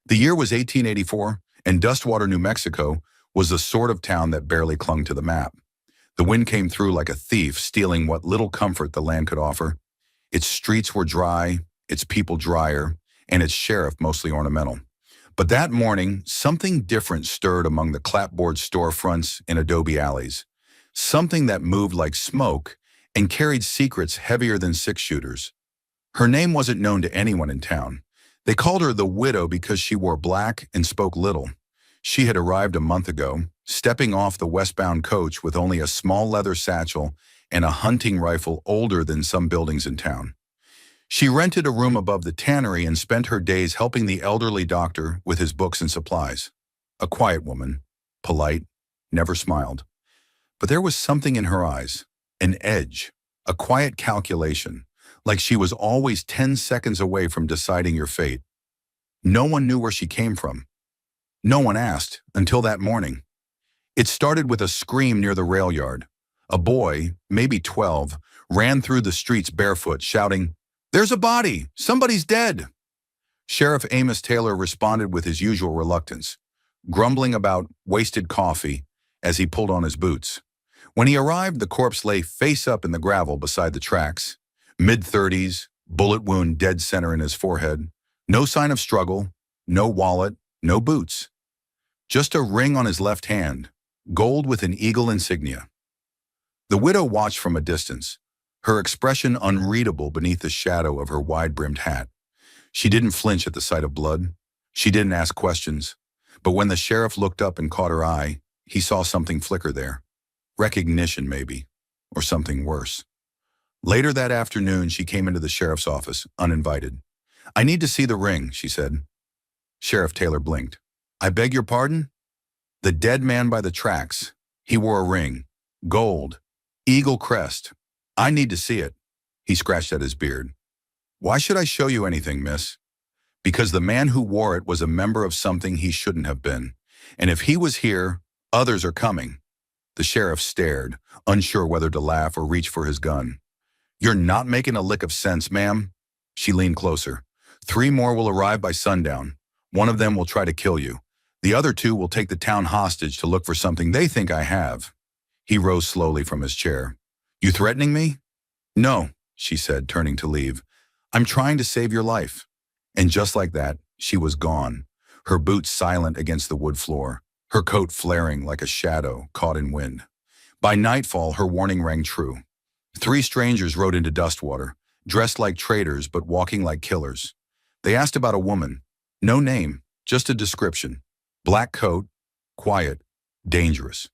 The year was 1884, and Dustwater, New Mexico, was the sort of town that barely clung to the map. The wind came through like a thief, stealing what little comfort the land could offer. Its streets were dry, its people drier, and its sheriff mostly ornamental. But that morning, something different stirred among the clapboard storefronts and adobe alleys. Something that moved like smoke and carried secrets heavier than six-shooters. Her name wasn't known to anyone in town. They called her the Widow because she wore black and spoke little. She had arrived a month ago, stepping off the westbound coach with only a small leather satchel and a hunting rifle older than some buildings in town. She rented a room above the tannery and spent her days helping the elderly doctor with his books and supplies. A quiet woman, polite, never smiled. But there was something in her eyes, an edge, a quiet calculation, like she was always 10 seconds away from deciding your fate. No one knew where she came from. No one asked until that morning. It started with a scream near the rail yard. A boy, maybe 12, ran through the streets barefoot, shouting, "There's a body! Somebody's dead!" Sheriff Amos Taylor responded with his usual reluctance, grumbling about wasted coffee as he pulled on his boots. When he arrived, the corpse lay face up in the gravel beside the tracks. Mid-30s, bullet wound dead center in his forehead. No sign of struggle, no wallet, no boots. Just a ring on his left hand, gold with an eagle insignia. The widow watched from a distance, her expression unreadable beneath the shadow of her wide-brimmed hat. She didn't flinch at the sight of blood. She didn't ask questions. But when the sheriff looked up and caught her eye, he saw something flicker there. Recognition, maybe, or something worse. Later that afternoon, she came into the sheriff's office, uninvited. "I need to see the ring," she said. Sheriff Taylor blinked. "I beg your pardon?" "The dead man by the tracks. He wore a ring. Gold. Eagle crest. I need to see it." He scratched at his beard. "Why should I show you anything, miss?" "Because the man who wore it was a member of something he shouldn't have been. And if he was here, others are coming." The sheriff stared, unsure whether to laugh or reach for his gun. "You're not making a lick of sense, ma'am." She leaned closer. "3 more will arrive by sundown. One of them will try to kill you. The other 2 will take the town hostage to look for something they think I have." He rose slowly from his chair. "You threatening me?" "No," she said, turning to leave. "I'm trying to save your life." And just like that, she was gone, her boots silent against the wood floor, her coat flaring like a shadow caught in wind. By nightfall, her warning rang true. 3 strangers rode into Dustwater, dressed like traders but walking like killers. They asked about a woman. No name, just a description. Black coat, quiet, dangerous.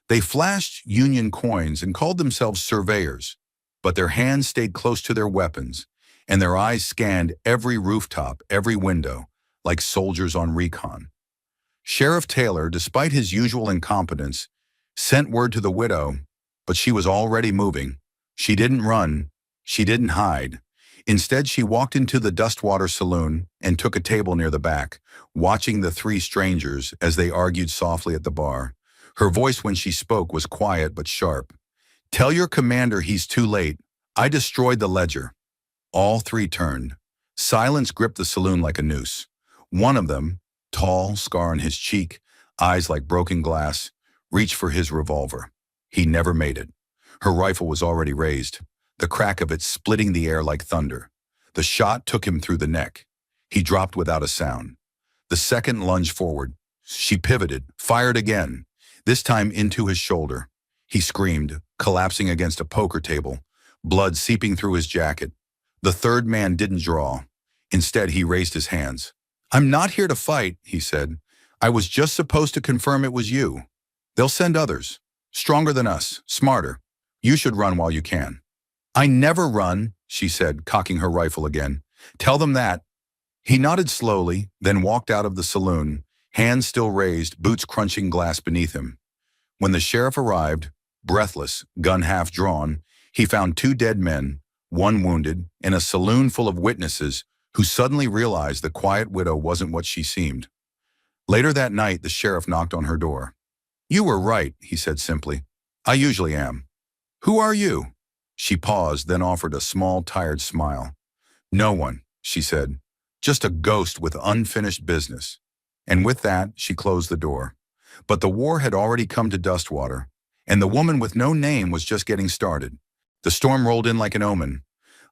They flashed Union coins and called themselves surveyors, but their hands stayed close to their weapons, and their eyes scanned every rooftop, every window, like soldiers on recon. Sheriff Taylor, despite his usual incompetence, sent word to the widow, but she was already moving. She didn't run. She didn't hide. Instead, she walked into the Dustwater saloon and took a table near the back, watching the 3 strangers as they argued softly at the bar. Her voice when she spoke was quiet but sharp. "Tell your commander he's too late. I destroyed the ledger." All 3 turned. Silence gripped the saloon like a noose. One of them, tall, scar on his cheek, eyes like broken glass, reached for his revolver. He never made it. Her rifle was already raised, the crack of it splitting the air like thunder. The shot took him through the neck. He dropped without a sound. The second lunged forward. She pivoted, fired again, this time into his shoulder. He screamed, collapsing against a poker table, blood seeping through his jacket. The third man didn't draw. Instead, he raised his hands. "I'm not here to fight," he said. "I was just supposed to confirm it was you. They'll send others, stronger than us, smarter. You should run while you can." "I never run," she said, cocking her rifle again. "Tell them that." He nodded slowly, then walked out of the saloon, hands still raised, boots crunching glass beneath him. When the sheriff arrived, breathless, gun half drawn, he found 2 dead men, 1 wounded, in a saloon full of witnesses who suddenly realized the quiet widow wasn't what she seemed. Later that night, the sheriff knocked on her door. "You were right," he said simply. "I usually am." "Who are you?" She paused, then offered a small, tired smile. "No one," she said. just a ghost with unfinished business. And with that, she closed the door. But the war had already come to Dustwater, and the woman with no name was just getting started. The storm rolled in like an omen,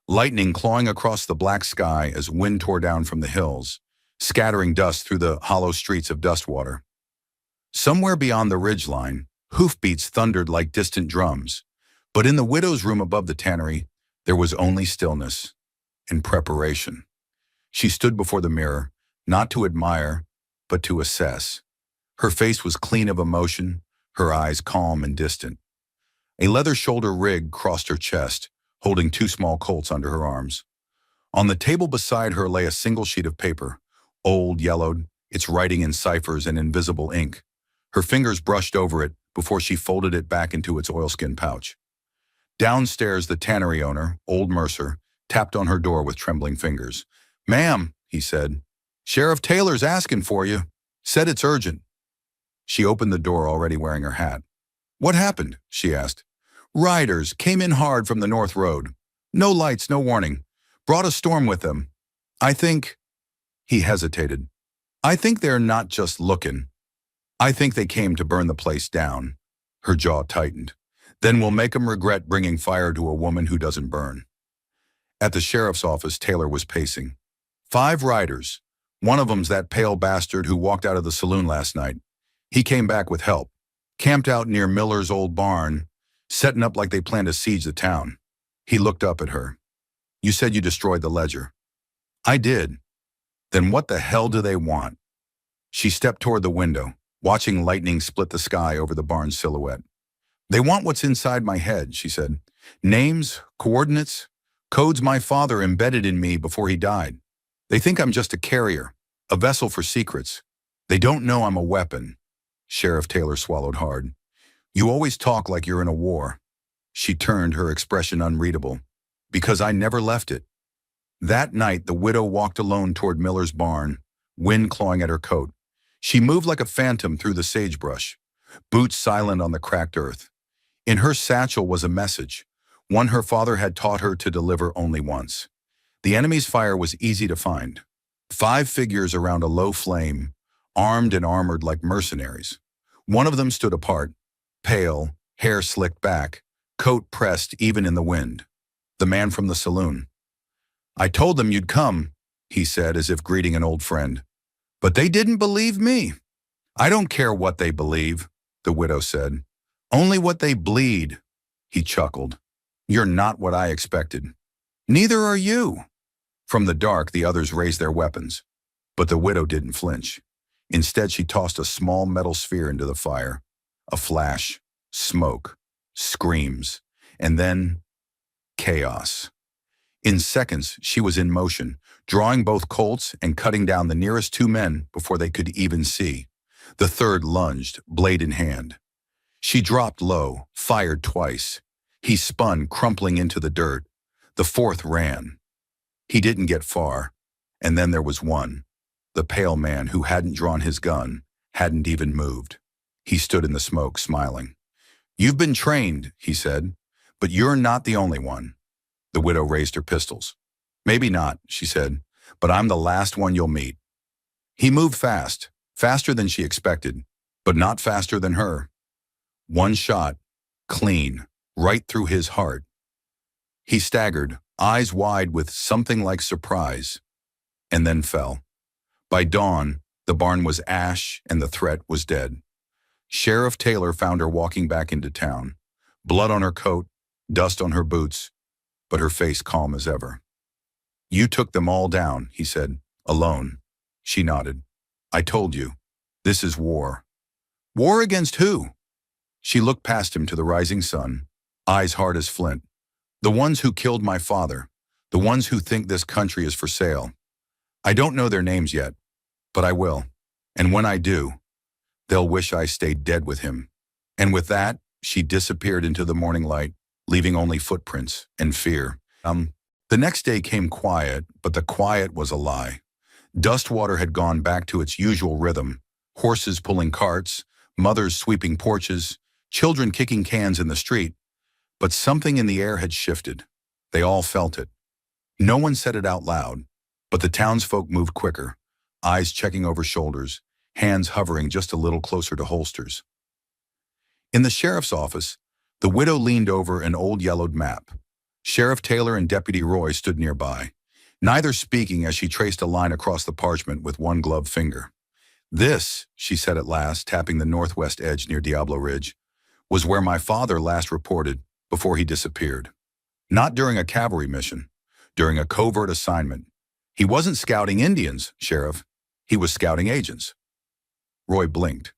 lightning clawing across the black sky as wind tore down from the hills, scattering dust through the hollow streets of Dustwater. Somewhere beyond the ridgeline, hoofbeats thundered like distant drums, but in the widow's room above the tannery, there was only stillness and preparation. She stood before the mirror, not to admire, but to assess. Her face was clean of emotion, her eyes calm and distant. A leather shoulder rig crossed her chest, holding two small Colts under her arms. On the table beside her lay a single sheet of paper, old, yellowed, its writing in ciphers and invisible ink. Her fingers brushed over it before she folded it back into its oilskin pouch. Downstairs, the tannery owner, old Mercer, tapped on her door with trembling fingers. "Ma'am," he said, "Sheriff Taylor's asking for you. Said it's urgent." She opened the door, already wearing her hat. "What happened?" she asked. "Riders came in hard from the North Road. No lights, no warning. Brought a storm with them. I think—" He hesitated. "I think they're not just looking. I think they came to burn the place down." Her jaw tightened. "Then we'll make 'em regret bringing fire to a woman who doesn't burn." At the sheriff's office, Taylor was pacing. 5 riders. One of 'em's that pale bastard who walked out of the saloon last night. He came back with help. Camped out near Miller's old barn, setting up like they planned to siege the town. He looked up at her. "You said you destroyed the ledger." "I did." "Then what the hell do they want?" She stepped toward the window, watching lightning split the sky over the barn's silhouette. "They want what's inside my head," she said. "Names, coordinates, codes my father embedded in me before he died. They think I'm just a carrier, a vessel for secrets. They don't know I'm a weapon." Sheriff Taylor swallowed hard. "You always talk like you're in a war." She turned, her expression unreadable. "Because I never left it." That night, the widow walked alone toward Miller's barn, wind clawing at her coat. She moved like a phantom through the sagebrush, boots silent on the cracked earth. In her satchel was a message, one her father had taught her to deliver only once. The enemy's fire was easy to find. 5 figures around a low flame, armed and armored like mercenaries. One of them stood apart, pale, hair slicked back, coat pressed even in the wind. The man from the saloon. "I told them you'd come," he said, as if greeting an old friend. "But they didn't believe me." "I don't care what they believe," the widow said. "Only what they bleed." He chuckled. "You're not what I expected." "Neither are you." From the dark, the others raised their weapons. But the widow didn't flinch. Instead, she tossed a small metal sphere into the fire. A flash, smoke, screams, and then chaos. In seconds, she was in motion, drawing both Colts and cutting down the nearest 2 men before they could even see. The third lunged, blade in hand. She dropped low, fired twice. He spun, crumpling into the dirt. The fourth ran. He didn't get far. And then there was one. The pale man who hadn't drawn his gun, hadn't even moved. He stood in the smoke, smiling. "You've been trained," he said, "but you're not the only one." The widow raised her pistols. "Maybe not," she said, "but I'm the last one you'll meet." He moved fast, faster than she expected, but not faster than her. One shot, clean, right through his heart. He staggered, eyes wide with something like surprise, and then fell. By dawn, the barn was ash and the threat was dead. Sheriff Taylor found her walking back into town, blood on her coat, dust on her boots, but her face calm as ever. "You took them all down," he said, "alone." She nodded. "I told you. This is war." "War against who?" She looked past him to the rising sun, eyes hard as flint. "The ones who killed my father, the ones who think this country is for sale. I don't know their names yet, but I will. And when I do, they'll wish I stayed dead with him." And with that, she disappeared into the morning light, leaving only footprints and fear. The next day came quiet, but the quiet was a lie. Dustwater had gone back to its usual rhythm, horses pulling carts, mothers sweeping porches, children kicking cans in the street. But something in the air had shifted. They all felt it. No one said it out loud, But the townsfolk moved quicker, eyes checking over shoulders, hands hovering just a little closer to holsters. In the sheriff's office, the widow leaned over an old yellowed map. Sheriff Taylor and Deputy Roy stood nearby, neither speaking as she traced a line across the parchment with one gloved finger. "This," she said at last, tapping the northwest edge near Diablo Ridge, "was where my father last reported before he disappeared. Not during a cavalry mission, during a covert assignment. He wasn't scouting Indians, Sheriff. He was scouting agents." Roy blinked.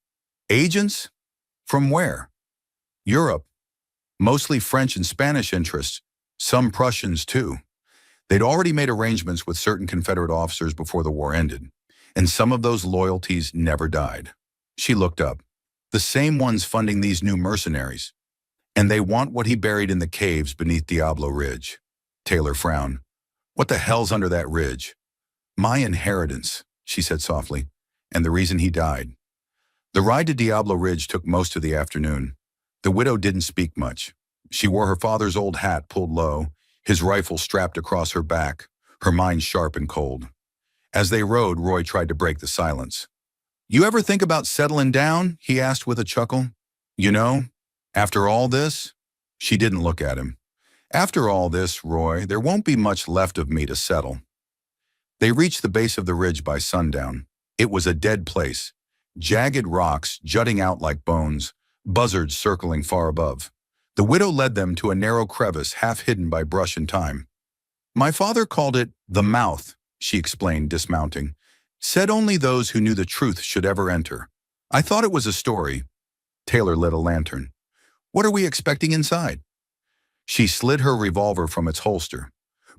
"Agents? From where?" "Europe. Mostly French and Spanish interests, some Prussians too. They'd already made arrangements with certain Confederate officers before the war ended, and some of those loyalties never died." She looked up. "The same ones funding these new mercenaries. And they want what he buried in the caves beneath Diablo Ridge." Taylor frowned. "What the hell's under that ridge?" "My inheritance," she said softly, "and the reason he died." The ride to Diablo Ridge took most of the afternoon. The widow didn't speak much. She wore her father's old hat pulled low, his rifle strapped across her back, her mind sharp and cold. As they rode, Roy tried to break the silence. "You ever think about settling down?" he asked with a chuckle. "You know, after all this?" She didn't look at him. "After all this, Roy, there won't be much left of me to settle." They reached the base of the ridge by sundown. It was a dead place, jagged rocks jutting out like bones, buzzards circling far above. The widow led them to a narrow crevice half hidden by brush and thyme. "My father called it the mouth," she explained, dismounting. "Said only those who knew the truth should ever enter. I thought it was a story." Taylor lit a lantern. "What are we expecting inside?" She slid her revolver from its holster.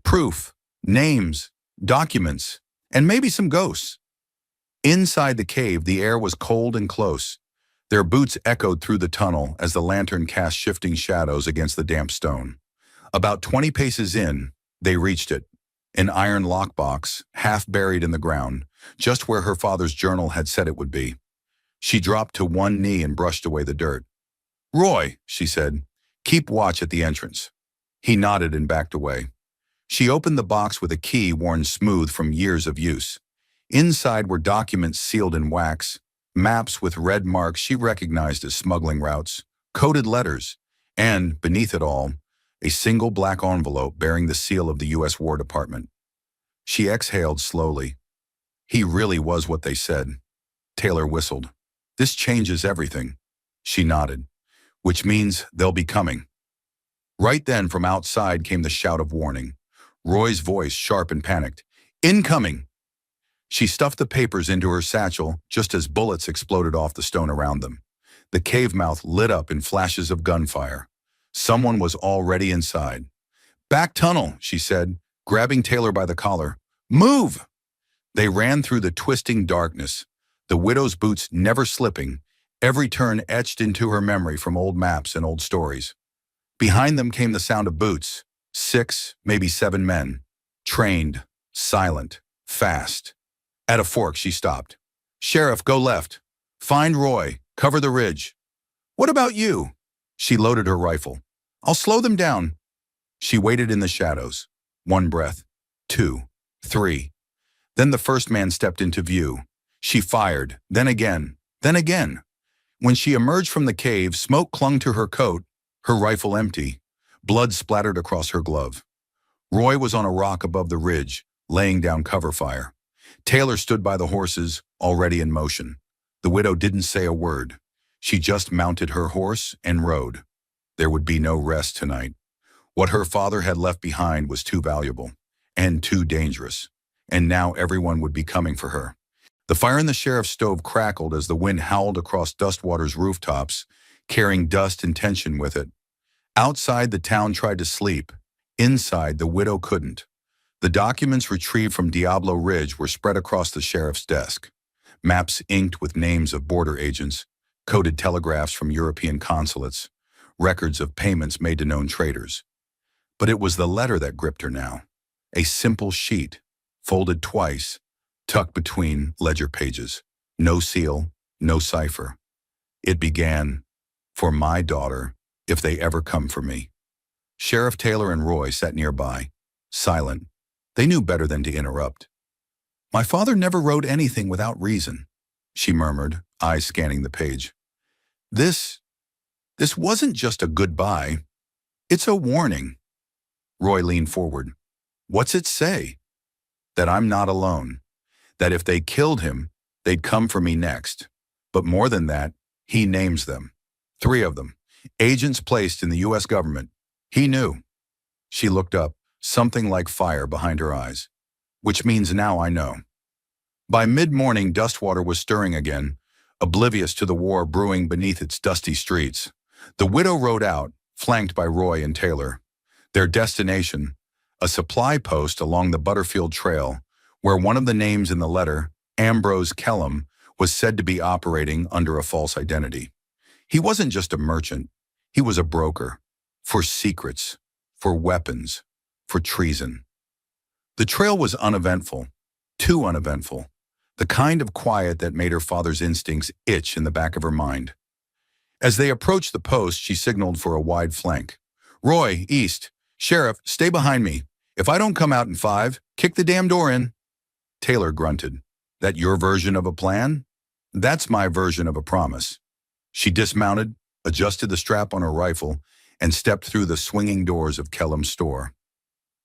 "Proof, names, documents, and maybe some ghosts." Inside the cave, the air was cold and close. Their boots echoed through the tunnel as the lantern cast shifting shadows against the damp stone. About 20 paces in, they reached it. An iron lockbox, half buried in the ground, just where her father's journal had said it would be. She dropped to one knee and brushed away the dirt. "Roy," she said, "keep watch at the entrance." He nodded and backed away. She opened the box with a key worn smooth from years of use. Inside were documents sealed in wax, maps with red marks she recognized as smuggling routes, coded letters, and, beneath it all, a single black envelope bearing the seal of the U.S. War Department. She exhaled slowly. He really was what they said. Taylor whistled. "This changes everything." She nodded. "Which means they'll be coming." Right then, from outside came the shout of warning. Roy's voice, sharp and panicked. "Incoming!" She stuffed the papers into her satchel just as bullets exploded off the stone around them. The cave mouth lit up in flashes of gunfire. Someone was already inside. "Back tunnel," she said, grabbing Taylor by the collar. "Move!" They ran through the twisting darkness, the widow's boots never slipping, every turn etched into her memory from old maps and old stories. Behind them came the sound of boots. 6, maybe 7 men. Trained, silent, fast. At a fork, she stopped. "Sheriff, go left. Find Roy. Cover the ridge." "What about you?" She loaded her rifle. "I'll slow them down." She waited in the shadows. 1 breath. 2. 3. Then the first man stepped into view. She fired, then again, then again. When she emerged from the cave, smoke clung to her coat, her rifle empty. Blood splattered across her glove. Roy was on a rock above the ridge, laying down cover fire. Taylor stood by the horses, already in motion. The widow didn't say a word. She just mounted her horse and rode. There would be no rest tonight. What her father had left behind was too valuable, and too dangerous. And now everyone would be coming for her. The fire in the sheriff's stove crackled as the wind howled across Dustwater's rooftops, carrying dust and tension with it. Outside, the town tried to sleep. Inside, the widow couldn't. The documents retrieved from Diablo Ridge were spread across the sheriff's desk. Maps inked with names of border agents, coded telegraphs from European consulates, records of payments made to known traders. But it was the letter that gripped her now. A simple sheet, folded twice, tucked between ledger pages. No seal, no cipher. It began, "For my daughter, if they ever come for me." Sheriff Taylor and Roy sat nearby, silent. They knew better than to interrupt. My father never wrote anything without reason, she murmured, eyes scanning the page. This, this wasn't just a goodbye. It's a warning. Roy leaned forward. What's it say? That I'm not alone. That if they killed him, they'd come for me next. But more than that, he names them. 3 of them. Agents placed in the U.S. government. He knew. She looked up, something like fire behind her eyes. Which means now I know. By mid-morning, Dustwater was stirring again, oblivious to the war brewing beneath its dusty streets. The widow rode out, flanked by Roy and Taylor. Their destination, a supply post along the Butterfield Trail, where one of the names in the letter, Ambrose Kellum, was said to be operating under a false identity. He wasn't just a merchant, he was a broker. For secrets, for weapons, for treason. The trail was uneventful, too uneventful, the kind of quiet that made her father's instincts itch in the back of her mind. As they approached the post, she signaled for a wide flank. Roy, east. Sheriff, stay behind me. If I don't come out in 5, kick the damn door in. Taylor grunted. That your version of a plan? That's my version of a promise. She dismounted, adjusted the strap on her rifle, and stepped through the swinging doors of Kellum's store.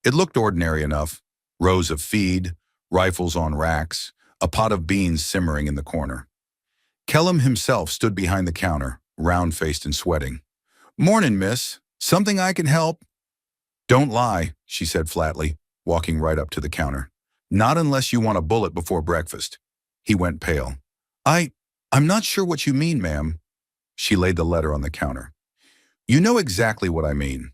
It looked ordinary enough. Rows of feed, rifles on racks, a pot of beans simmering in the corner. Kellum himself stood behind the counter, round-faced and sweating. Morning, miss. Something I can help? Don't lie, she said flatly, walking right up to the counter. Not unless you want a bullet before breakfast. He went pale. I'm not sure what you mean, ma'am. She laid the letter on the counter. You know exactly what I mean.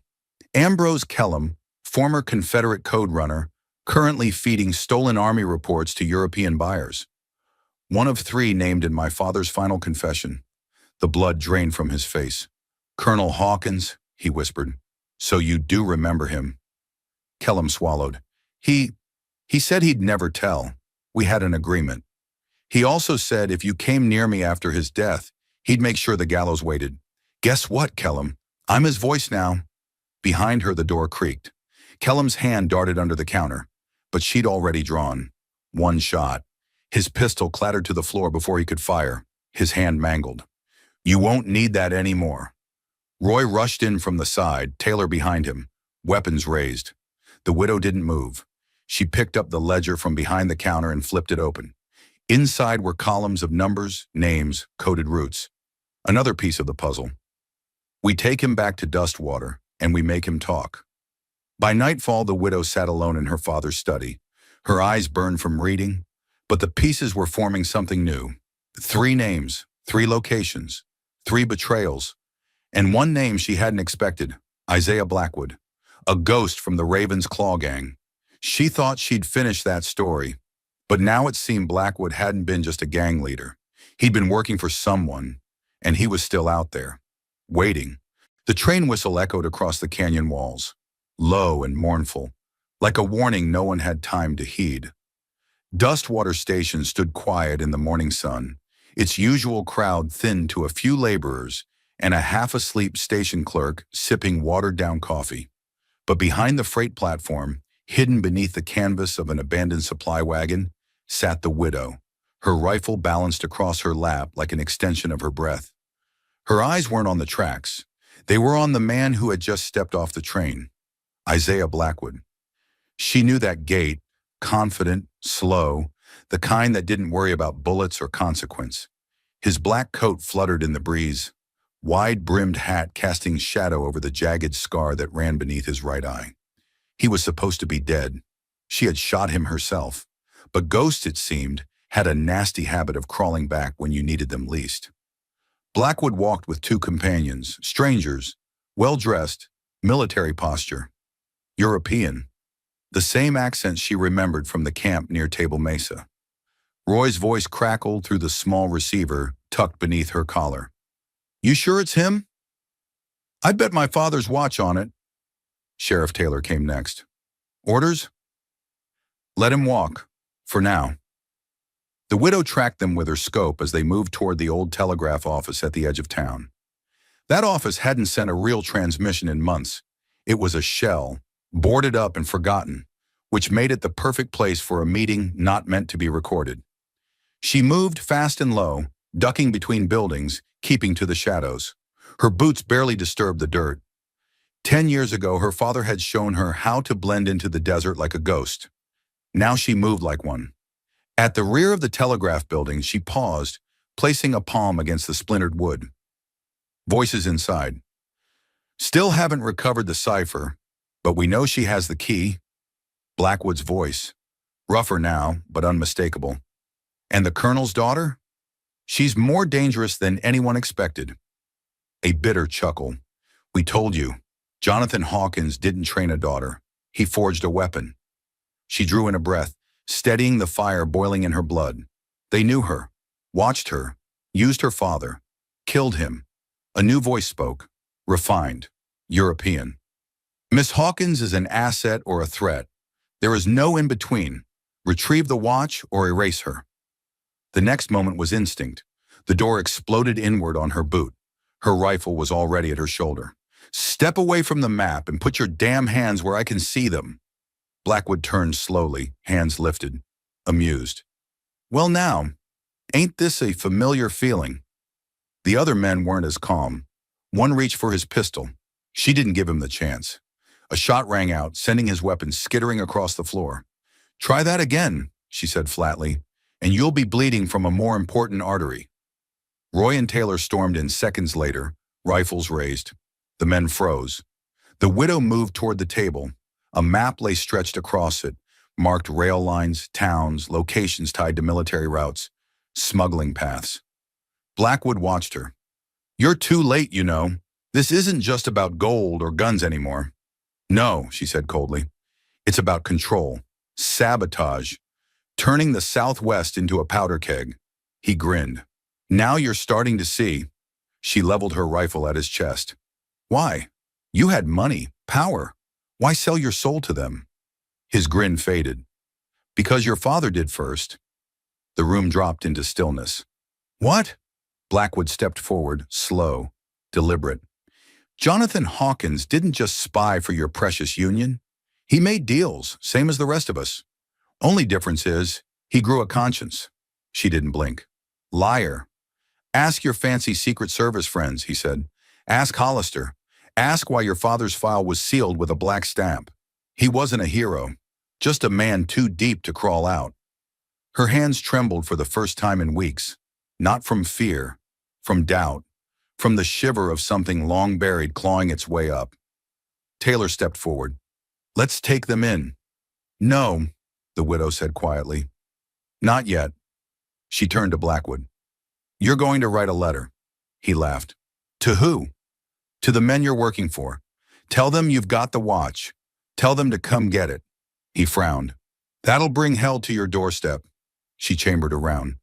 Ambrose Kellum, former Confederate code runner, currently feeding stolen army reports to European buyers. One of 3 named in my father's final confession. The blood drained from his face. Colonel Hawkins, he whispered. So you do remember him. Kellum swallowed. He said he'd never tell. We had an agreement. He also said if you came near me after his death, he'd make sure the gallows waited. Guess what, Kellum? I'm his voice now. Behind her, the door creaked. Kellum's hand darted under the counter, but she'd already drawn. 1 shot. His pistol clattered to the floor before he could fire, his hand mangled. You won't need that anymore. Roy rushed in from the side, Taylor behind him, weapons raised. The widow didn't move. She picked up the ledger from behind the counter and flipped it open. Inside were columns of numbers, names, coded routes. Another piece of the puzzle. We take him back to Dustwater, and we make him talk. By nightfall, the widow sat alone in her father's study. Her eyes burned from reading, but the pieces were forming something new. 3 names, 3 locations, 3 betrayals, and 1 name she hadn't expected, Isaiah Blackwood, a ghost from the Raven's Claw gang. She thought she'd finished that story, but now it seemed Blackwood hadn't been just a gang leader. He'd been working for someone, and he was still out there, waiting. The train whistle echoed across the canyon walls, low and mournful, like a warning no one had time to heed. Dustwater Station stood quiet in the morning sun, its usual crowd thinned to a few laborers and a half-asleep station clerk sipping watered-down coffee. But behind the freight platform, hidden beneath the canvas of an abandoned supply wagon, sat the widow, her rifle balanced across her lap like an extension of her breath. Her eyes weren't on the tracks. They were on the man who had just stepped off the train, Isaiah Blackwood. She knew that gait, confident, slow, the kind that didn't worry about bullets or consequence. His black coat fluttered in the breeze, wide-brimmed hat casting shadow over the jagged scar that ran beneath his right eye. He was supposed to be dead. She had shot him herself. But ghosts, it seemed, had a nasty habit of crawling back when you needed them least. Blackwood walked with 2 companions, strangers, well-dressed, military posture. European. The same accent she remembered from the camp near Table Mesa. Roy's voice crackled through the small receiver tucked beneath her collar. You sure it's him? I'd bet my father's watch on it. Sheriff Taylor came next. Orders? Let him walk, for now. The widow tracked them with her scope as they moved toward the old telegraph office at the edge of town. That office hadn't sent a real transmission in months. It was a shell, boarded up and forgotten, which made it the perfect place for a meeting not meant to be recorded. She moved fast and low, ducking between buildings, keeping to the shadows. Her boots barely disturbed the dirt. 10 years ago, her father had shown her how to blend into the desert like a ghost. Now she moved like one. At the rear of the telegraph building, she paused, placing a palm against the splintered wood. Voices inside. Still haven't recovered the cipher, but we know she has the key. Blackwood's voice. Rougher now, but unmistakable. And the colonel's daughter? She's more dangerous than anyone expected. A bitter chuckle. We told you. Jonathan Hawkins didn't train a daughter. He forged a weapon. She drew in a breath, steadying the fire boiling in her blood. They knew her, watched her, used her father, killed him. A new voice spoke, refined, European. Miss Hawkins is an asset or a threat. There is no in-between. Retrieve the watch or erase her. The next moment was instinct. The door exploded inward on her boot. Her rifle was already at her shoulder. Step away from the map and put your damn hands where I can see them. Blackwood turned slowly, hands lifted, amused. Well now, ain't this a familiar feeling? The other men weren't as calm. One reached for his pistol. She didn't give him the chance. A shot rang out, sending his weapon skittering across the floor. Try that again, she said flatly, and you'll be bleeding from a more important artery. Roy and Taylor stormed in seconds later, rifles raised. The men froze. The widow moved toward the table. A map lay stretched across it, marked rail lines, towns, locations tied to military routes, smuggling paths. Blackwood watched her. You're too late, you know. This isn't just about gold or guns anymore. No, she said coldly. It's about control, sabotage, turning the Southwest into a powder keg. He grinned. Now you're starting to see. She leveled her rifle at his chest. Why? You had money, power. Why sell your soul to them? His grin faded. Because your father did first. The room dropped into stillness. What? Blackwood stepped forward, slow, deliberate. Jonathan Hawkins didn't just spy for your precious union. He made deals, same as the rest of us. Only difference is, he grew a conscience. She didn't blink. Liar. Ask your fancy Secret Service friends, he said. Ask Hollister. Ask why your father's file was sealed with a black stamp. He wasn't a hero, just a man too deep to crawl out. Her hands trembled for the first time in weeks, not from fear, from doubt, from the shiver of something long buried clawing its way up. Taylor stepped forward. Let's take them in. No, the widow said quietly. Not yet. She turned to Blackwood. You're going to write a letter. He laughed. To who? To the men you're working for. Tell them you've got the watch. Tell them to come get it. He frowned. That'll bring hell to your doorstep. She chambered around.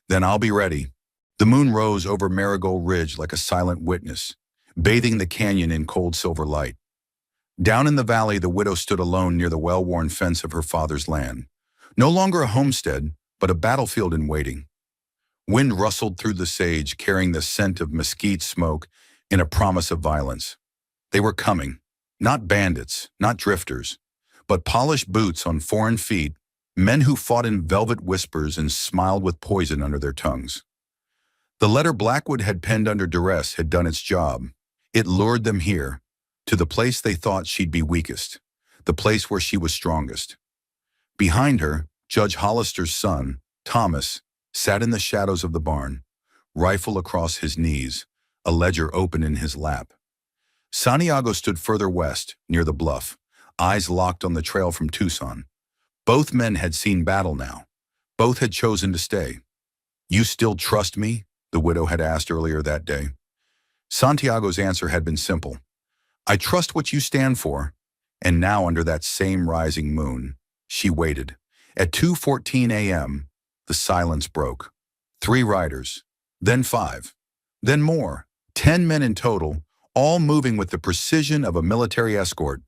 Then I'll be ready. The moon rose over Marigold Ridge like a silent witness, bathing the canyon in cold silver light. Down in the valley, the widow stood alone near the well-worn fence of her father's land. No longer a homestead, but a battlefield in waiting. Wind rustled through the sage, carrying the scent of mesquite smoke in a promise of violence. They were coming, not bandits, not drifters, but polished boots on foreign feet, men who fought in velvet whispers and smiled with poison under their tongues. The letter Blackwood had penned under duress had done its job. It lured them here, to the place they thought she'd be weakest, the place where she was strongest. Behind her, Judge Hollister's son, Thomas, sat in the shadows of the barn, rifle across his knees, a ledger open in his lap. Santiago stood further west, near the bluff, eyes locked on the trail from Tucson. Both men had seen battle now. Both had chosen to stay. You still trust me? The widow had asked earlier that day. Santiago's answer had been simple. I trust what you stand for. And now under that same rising moon, she waited. At 2:14 a.m., the silence broke. 3 riders, then 5, then more, 10 men in total, all moving with the precision of a military escort.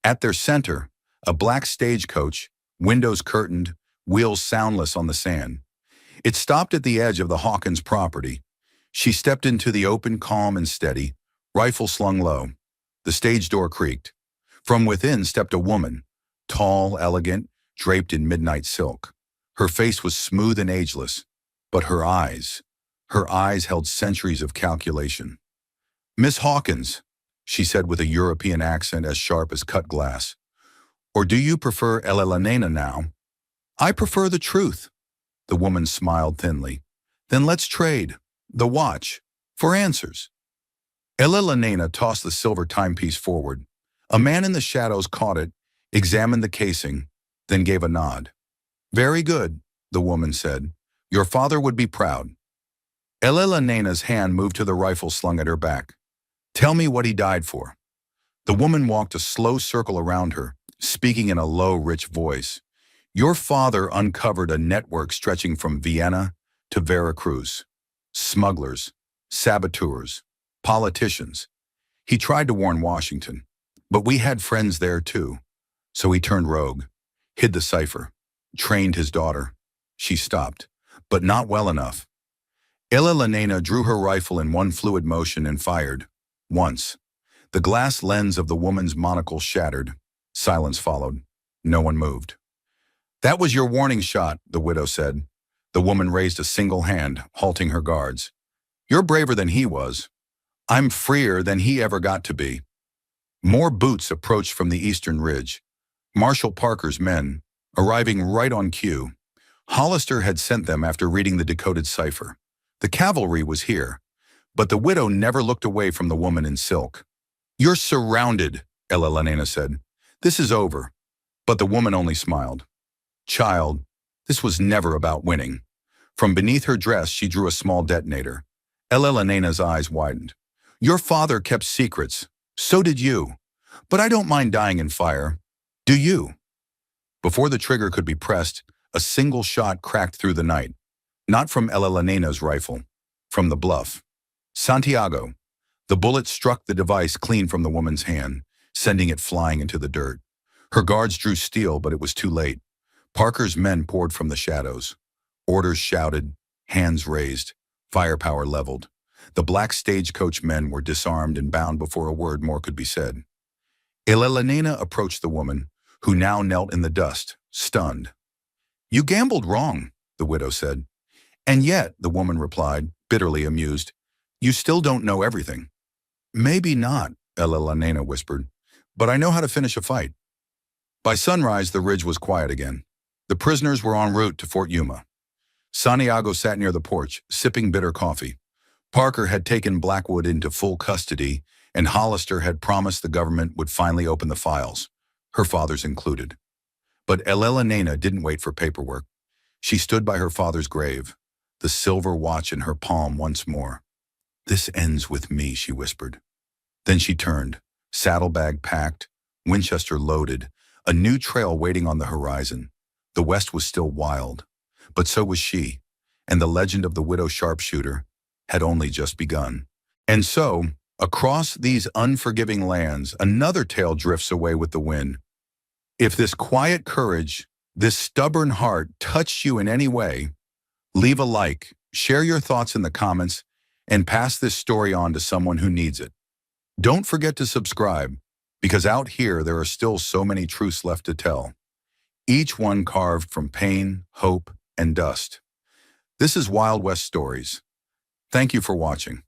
At their center, a black stagecoach, windows curtained, wheels soundless on the sand. It stopped at the edge of the Hawkins property. She stepped into the open, calm and steady, rifle slung low. The stage door creaked. From within stepped a woman, tall, elegant, draped in midnight silk. Her face was smooth and ageless, but her eyes held centuries of calculation. "Miss Hawkins," she said with a European accent as sharp as cut glass, "or do you prefer Elena now?" "I prefer the truth." The woman smiled thinly. "Then let's trade the watch for answers." Elena tossed the silver timepiece forward. A man in the shadows caught it, examined the casing, then gave a nod. "Very good," the woman said. "Your father would be proud." Elena's hand moved to the rifle slung at her back. "Tell me what he died for." The woman walked a slow circle around her, speaking in a low, rich voice. "Your father uncovered a network stretching from Vienna to Veracruz. Smugglers, saboteurs, politicians. He tried to warn Washington, but we had friends there too. So he turned rogue, hid the cipher, trained his daughter." She stopped, but not well enough. Elena drew her rifle in one fluid motion and fired. Once. The glass lens of the woman's monocle shattered. Silence followed. No one moved. "That was your warning shot," the widow said. The woman raised a single hand, halting her guards. "You're braver than he was. I'm freer than he ever got to be." More boots approached from the eastern ridge. Marshal Parker's men, arriving right on cue. Hollister had sent them after reading the decoded cipher. The cavalry was here, but the widow never looked away from the woman in silk. "You're surrounded," Elena said. "This is over." But the woman only smiled. "Child, this was never about winning." From beneath her dress, she drew a small detonator. Elena's eyes widened. "Your father kept secrets. So did you. But I don't mind dying in fire. Do you?" Before the trigger could be pressed, a single shot cracked through the night. Not from Elena's rifle, from the bluff. Santiago. The bullet struck the device clean from the woman's hand, sending it flying into the dirt. Her guards drew steel, but it was too late. Parker's men poured from the shadows. Orders shouted, hands raised, firepower leveled. The black stagecoach men were disarmed and bound before a word more could be said. Elena approached the woman, who now knelt in the dust, stunned. "You gambled wrong," the widow said. "And yet," the woman replied, bitterly amused, "you still don't know everything." "Maybe not," Elena whispered, "but I know how to finish a fight." By sunrise, the ridge was quiet again. The prisoners were en route to Fort Yuma. Santiago sat near the porch, sipping bitter coffee. Parker had taken Blackwood into full custody, and Hollister had promised the government would finally open the files, her father's included. But Elena didn't wait for paperwork. She stood by her father's grave, the silver watch in her palm once more. "This ends with me," she whispered. Then she turned, saddlebag packed, Winchester loaded, a new trail waiting on the horizon. The West was still wild, but so was she, and the legend of the widow sharpshooter had only just begun. And so, across these unforgiving lands, another tale drifts away with the wind. If this quiet courage, this stubborn heart touched you in any way, leave a like, share your thoughts in the comments, and pass this story on to someone who needs it. Don't forget to subscribe, because out here there are still so many truths left to tell, each one carved from pain, hope, and dust. This is Wild West Stories. Thank you for watching.